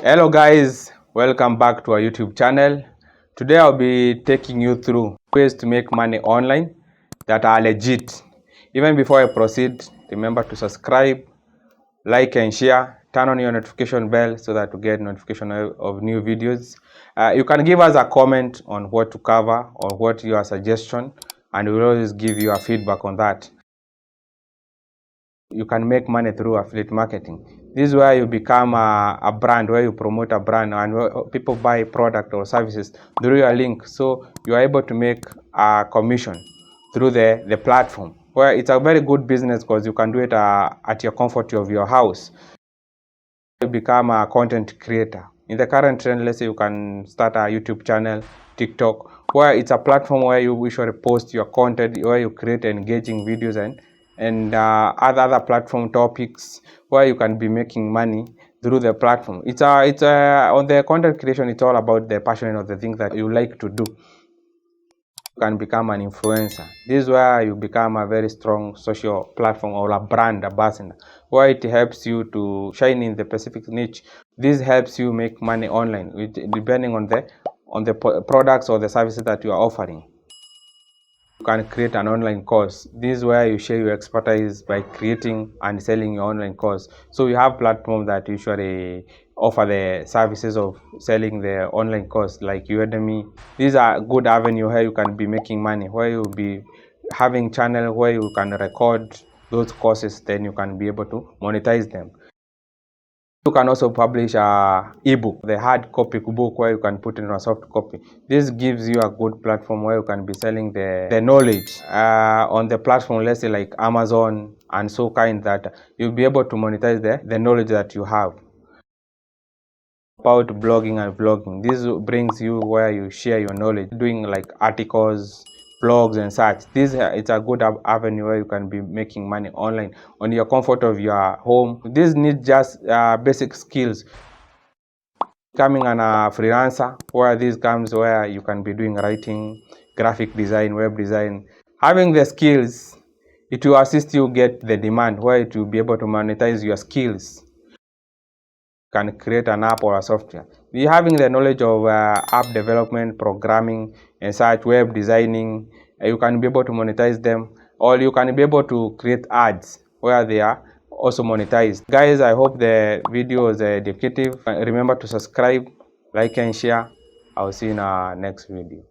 Hello guys, welcome back to our YouTube channel. Today I'll be taking you through ways to make money online that are legit. Even before I proceed, remember to subscribe, like and share, turn on your notification bell so that you get notification of new videos. You can give us a comment on what to cover or what your suggestion, and we'll always give you a feedback on that. You can make money through affiliate marketing. This is where you become a brand, where you promote a brand and people buy product or services through your link. So you are able to make a commission through the platform, where it's a very good business because you can do it at your comfort of your house. You become a content creator. In the current trend, let's say you can start a YouTube channel, TikTok, where it's a platform where you usually post your content, where you create engaging videos and other platform topics where you can be making money through the platform. It's on the content creation. It's all about the passion of the things that you like to do. You can become an influencer. This is where you become a very strong social platform or a brand ambassador, where it helps you to shine in the specific niche. This helps you make money online, depending on the products or the services that you are offering. You can create an online course. This is where you share your expertise by creating and selling your online course. So you have platforms that usually offer the services of selling the online course like Udemy. These are good avenue where you can be making money, where you'll be having channel where you can record those courses, then you can be able to monetize them. You can also publish a ebook, the hard copy book, where you can put in a soft copy. This gives you a good platform where you can be selling the knowledge on the platform, let's say like Amazon and so kind, that you'll be able to monetize the knowledge that you have. About blogging and vlogging, this brings you where you share your knowledge, doing like articles, blogs and such. This it's a good avenue where you can be making money online on your comfort of your home. This needs just basic skills. Becoming a freelancer, where this comes where you can be doing writing, graphic design, web design. Having the skills, it will assist you get the demand, where it will be able to monetize your skills. You can create an app or a software. You having the knowledge of app development, programming and such, web designing, you can be able to monetize them, or you can be able to create ads where they are also monetized. Guys, I hope the video is educative. Remember to subscribe, like and share. I'll see you in our next video.